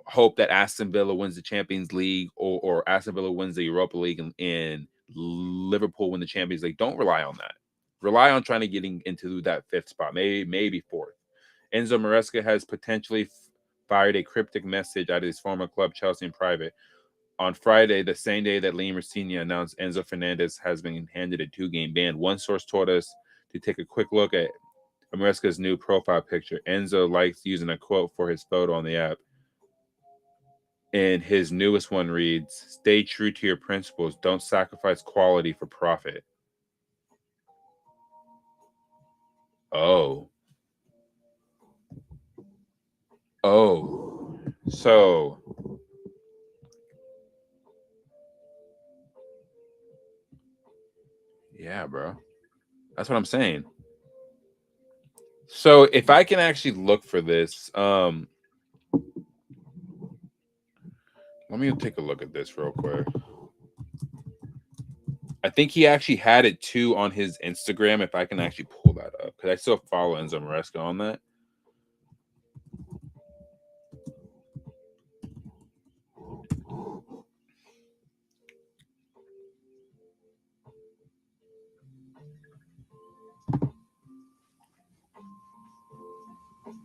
hope that Aston Villa wins the Champions League or Aston Villa wins the Europa League and Liverpool win the Champions League. Don't rely on that. Rely on trying to getting into that 5th spot, maybe 4th. Enzo Maresca has potentially fired a cryptic message at his former club, Chelsea, in private. On Friday, the same day that Liam Rosini announced Enzo Fernandez has been handed a 2-game ban, one source told us to take a quick look at Maresca's new profile picture. Enzo likes using a quote for his photo on the app. And his newest one reads, "Stay true to your principles. Don't sacrifice quality for profit." Oh. So yeah, bro. That's what I'm saying. So if I can actually look for this, let me take a look at this real quick. I think he actually had it too on his Instagram. If I can actually pull that up, because I still follow Enzo Maresca on that.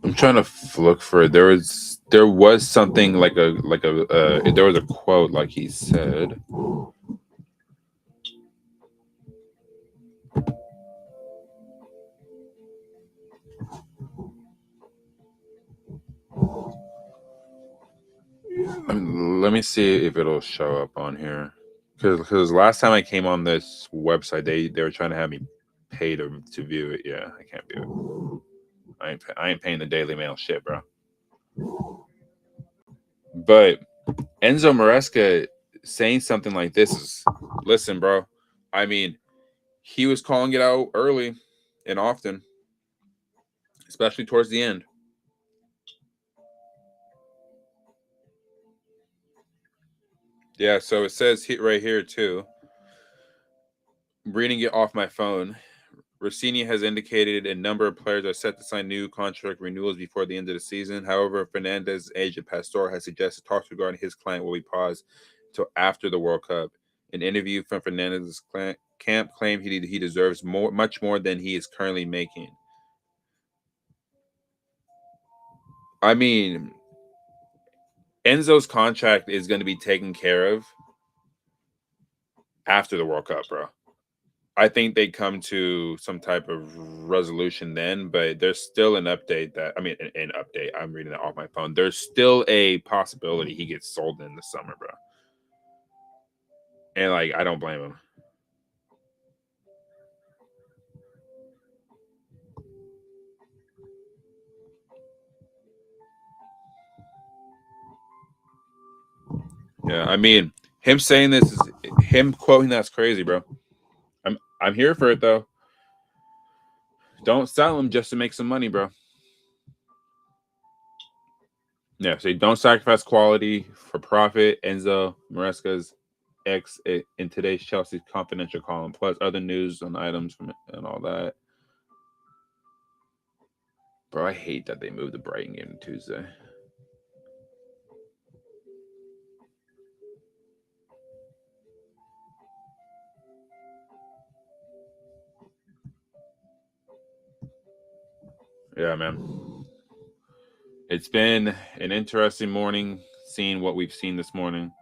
I'm trying to look for it. There was something like there was a quote like he said. Let me see if it'll show up on here. Because last time I came on this website, they were trying to have me pay to view it. Yeah, I can't view it. I ain't paying the Daily Mail shit, bro. But Enzo Maresca saying something like this is, listen, bro. I mean, he was calling it out early and often, especially towards the end. Yeah, so it says right here too. I'm reading it off my phone. Rossini has indicated a number of players are set to sign new contract renewals before the end of the season. However, Fernandez's agent Pastor has suggested talks regarding his client will be paused until after the World Cup. An interview from Fernandez's camp claimed he deserves much more than he is currently making. I mean, Enzo's contract is going to be taken care of after the World Cup, bro. I think they come to some type of resolution then, but there's still an update that an update. I'm reading it off my phone. There's still a possibility he gets sold in the summer, bro. And like, I don't blame him. Yeah, I mean, him saying this is him quoting that's crazy, bro. I'm here for it though. Don't sell him just to make some money, bro. Yeah, so don't sacrifice quality for profit. Enzo Maresca's ex in today's Chelsea's confidential column, plus other news on items from and all that. Bro, I hate that they moved the Brighton game to Tuesday. Yeah, man. It's been an interesting morning seeing what we've seen this morning.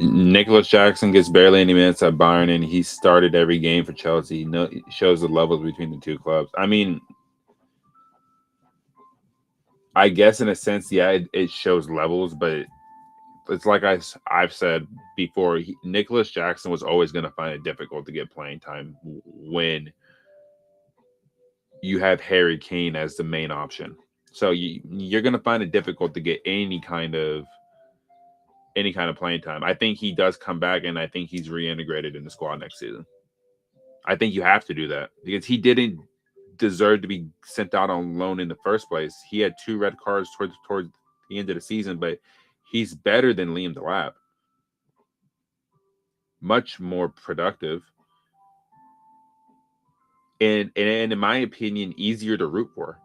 Nicholas Jackson gets barely any minutes at Bayern, and he started every game for Chelsea. He shows the levels between the two clubs. I mean, I guess in a sense, yeah, it shows levels, but it's like I've said before. Nicholas Jackson was always going to find it difficult to get playing time when you have Harry Kane as the main option. So you're going to find it difficult to get any kind of playing time. I think he does come back, and I think he's reintegrated in the squad next season. I think you have to do that because he didn't deserve to be sent out on loan in the first place. He had 2 red cards towards the end of the season, but he's better than Liam Delap. Much more productive. And in my opinion, easier to root for.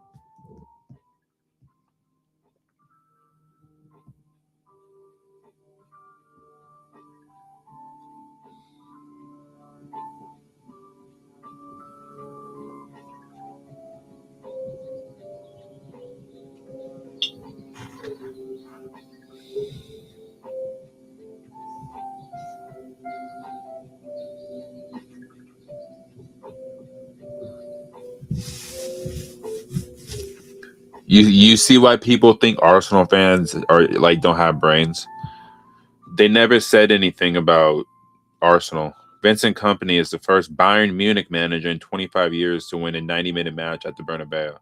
You see why people think Arsenal fans are like don't have brains? They never said anything about Arsenal. Vincent Kompany is the first Bayern Munich manager in 25 years to win a 90-minute match at the Bernabeu.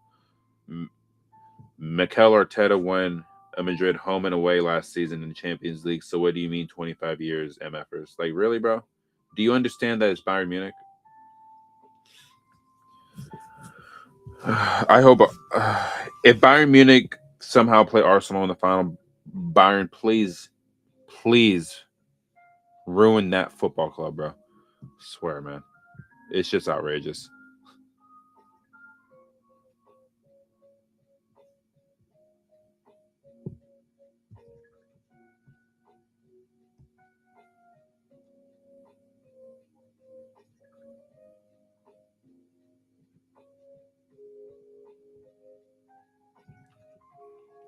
Mikel Arteta won a Madrid home and away last season in the Champions League. So what do you mean 25 years, MFers? Like, really, bro? Do you understand that it's Bayern Munich? I hope if Bayern Munich somehow play Arsenal in the final, Bayern, please ruin that football club, bro. I swear, man. It's just outrageous.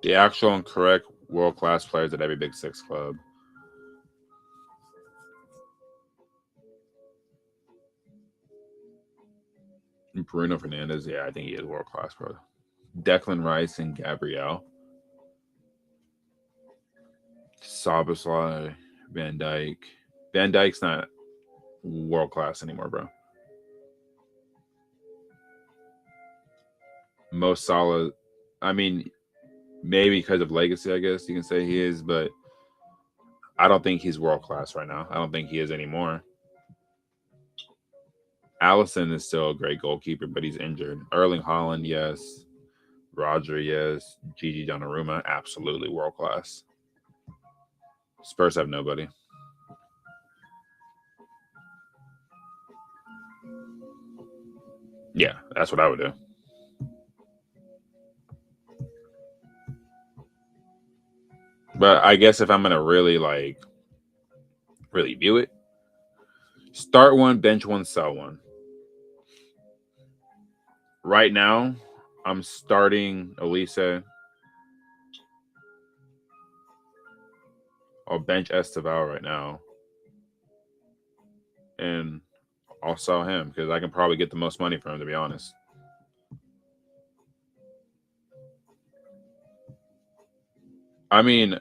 The actual and correct world-class players at every Big Six club. Bruno Fernandes, yeah, I think he is world-class, bro. Declan Rice and Gabriel. Szoboszlai, Van Dijk. Van Dijk's not world-class anymore, bro. Mo Salah, I mean, maybe because of legacy, I guess you can say he is, but I don't think he's world class right now. I don't think he is anymore. Allison is still a great goalkeeper, but he's injured. Erling Haaland, yes. Roger, yes. Gigi Donnarumma, absolutely world class. Spurs have nobody. Yeah, that's what I would do. But I guess if I'm gonna really view it, start one, bench one, sell one. Right now, I'm starting Elise. I'll bench Esteval right now, and I'll sell him because I can probably get the most money for him, to be honest. I mean,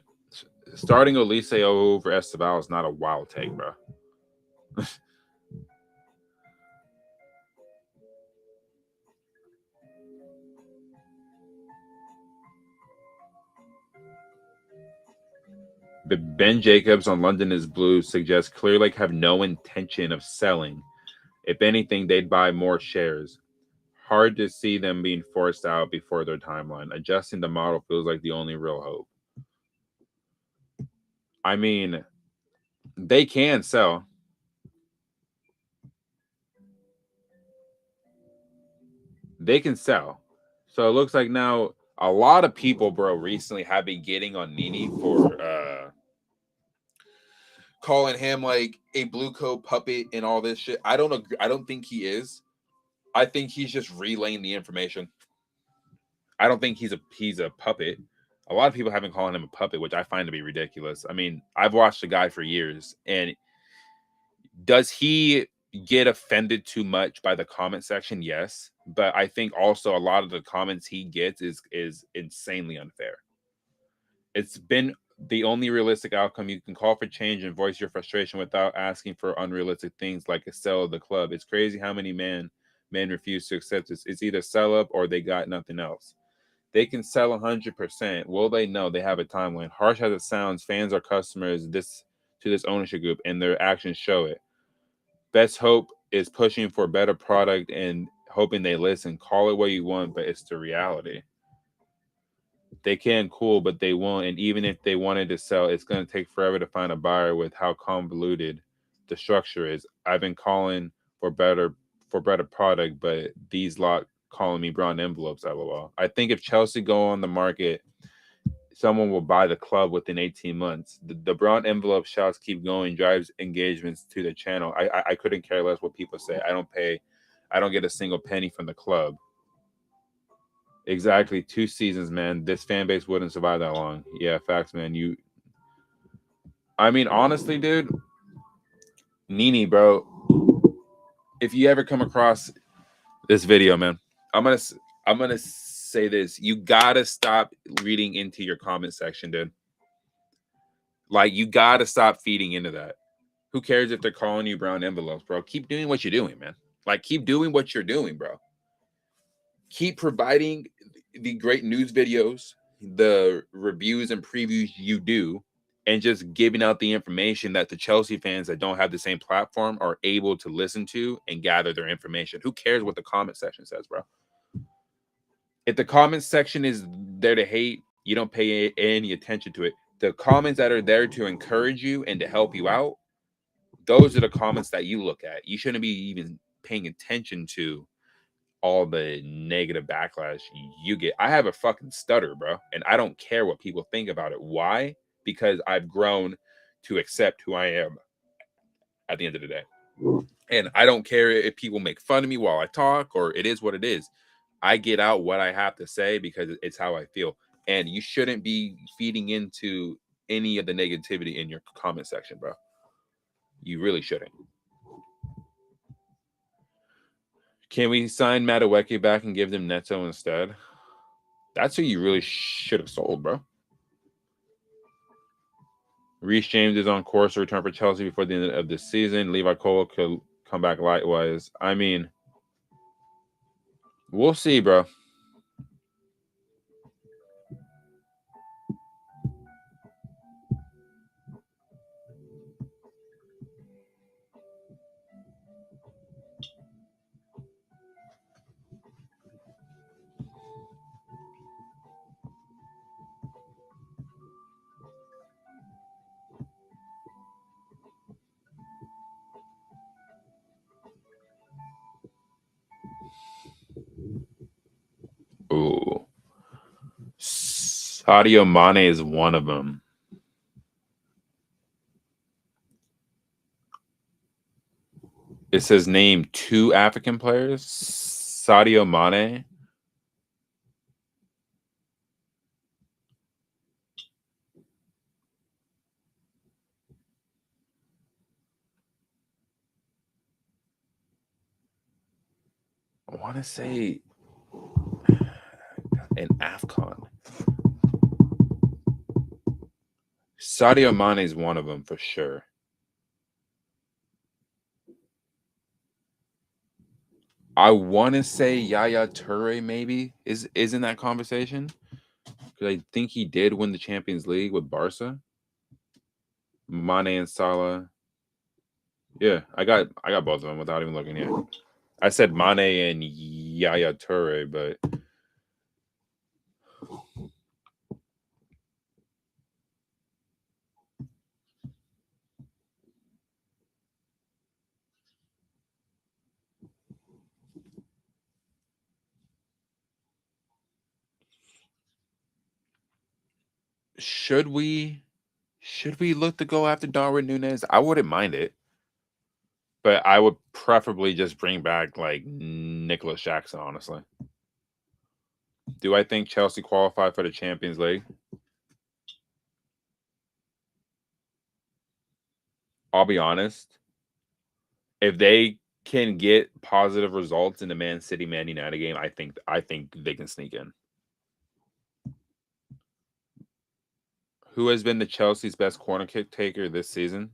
starting Elise over Esteval is not a wild take, bro. But Ben Jacobs on London is Blue suggests Clear Lake have no intention of selling. If anything, they'd buy more shares. Hard to see them being forced out before their timeline. Adjusting the model feels like the only real hope. I mean, they can sell. They can sell. So it looks like now a lot of people, bro, recently have been getting on Nini for calling him like a blue coat puppet and all this shit. I don't agree. I don't think he is. I think he's just relaying the information. I don't think he's a puppet. A lot of people have been calling him a puppet, which I find to be ridiculous. I mean, I've watched the guy for years, and does he get offended too much by the comment section? Yes, but I think also a lot of the comments he gets is insanely unfair. It's been the only realistic outcome. You can call for change and voice your frustration without asking for unrealistic things like a sell of the club. It's crazy how many men refuse to accept this. It's either sell up or they got nothing else. They can sell 100%. Will they? No, they have a timeline. Harsh as it sounds, fans are customers to this ownership group, and their actions show it. Best hope is pushing for a better product and hoping they listen. Call it what you want, but it's the reality. They can, cool, but they won't. And even if they wanted to sell, it's going to take forever to find a buyer with how convoluted the structure is. I've been calling for better product, but these lot calling me brown envelopes. LOL. I think if Chelsea go on the market, someone will buy the club within 18 months. The brown envelope shouts keep going, drives engagements to the channel. I couldn't care less what people say. I don't get a single penny from the club. Exactly. 2 seasons, man. This fan base wouldn't survive that long. Yeah, facts, man. I mean, honestly, dude, Nini, bro, if you ever come across this video, man, I'm gonna say this. You gotta stop reading into your comment section, dude. Like, you gotta stop feeding into that. Who cares if they're calling you brown envelopes, bro? Keep doing what you're doing, man. Like, keep doing what you're doing, bro. Keep providing the great news videos, the reviews and previews you do, and just giving out the information that the Chelsea fans that don't have the same platform are able to listen to and gather their information. Who cares what the comment section says, bro? If the comment section is there to hate, you don't pay any attention to it. The comments that are there to encourage you and to help you out, those are the comments that you look at. You shouldn't be even paying attention to all the negative backlash you get. I have a fucking stutter, bro, and I don't care what people think about it. Why? Because I've grown to accept who I am at the end of the day. And I don't care if people make fun of me while I talk, or it is what it is. I get out what I have to say because it's how I feel. And you shouldn't be feeding into any of the negativity in your comment section, bro. You really shouldn't. Can we sign Madueke back and give them Neto instead? That's who you really should have sold, bro. Reece James is on course to return for Chelsea before the end of the season. Levi Cole could come back likewise. I mean, we'll see, bro. Ooh. Sadio Mane is one of them. It says name 2 African players. Sadio Mane. want to say an AFCON. Sadio Mane is one of them for sure. I want to say Yaya Toure maybe is in that conversation because I think he did win the Champions League with Barca. Mane and Salah. Yeah, I got both of them without even looking yet. I said Mane and Yaya Toure, but should we look to go after Darwin Núñez? I wouldn't mind it, but I would preferably just bring back like Nicholas Jackson. Honestly, do I think Chelsea qualified for the Champions League? I'll be honest. If they can get positive results in the Man City Man United game, I think they can sneak in. Who has been the Chelsea's best corner kick taker this season?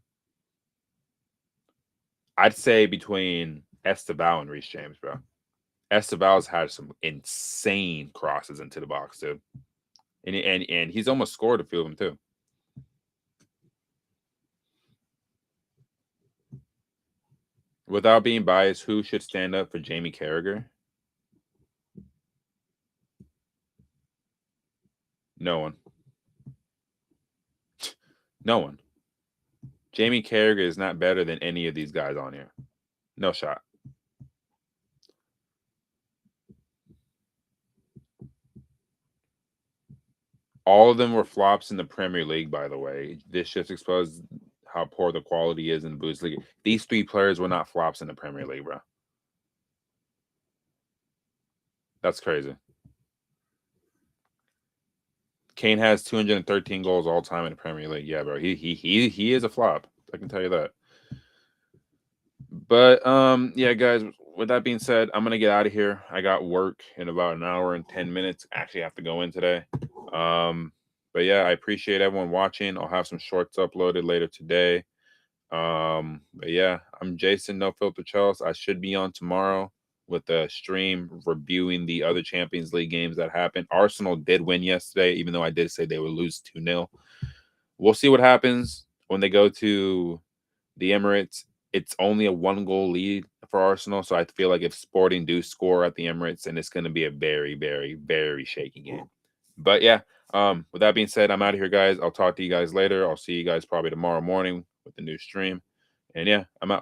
I'd say between Esteval and Reece James, bro. Esteval's had some insane crosses into the box too, and he's almost scored a few of them too. Without being biased, who should stand up for Jamie Carragher? No one. No one. Jamie Carragher is not better than any of these guys on here. No shot. All of them were flops in the Premier League, by the way. This just exposed how poor the quality is in the Bundesliga. These three players were not flops in the Premier League, bro. That's crazy. Kane has 213 goals all time in the Premier League. Yeah, bro. He is a flop. I can tell you that. But yeah, guys, with that being said, I'm gonna get out of here. I got work in about an hour and 10 minutes. Actually have to go in today. But yeah, I appreciate everyone watching. I'll have some shorts uploaded later today. But yeah, I'm Jason, No Filter Charles. I should be on tomorrow with a stream reviewing the other Champions League games that happened. Arsenal did win yesterday, even though I did say they would lose 2-0. We'll see what happens when they go to the Emirates. It's only a 1-goal lead for Arsenal, so I feel like if Sporting do score at the Emirates, then it's going to be a very, very, very shaky game. But yeah, with that being said, I'm out of here, guys. I'll talk to you guys later. I'll see you guys probably tomorrow morning with the new stream. And yeah, I'm out.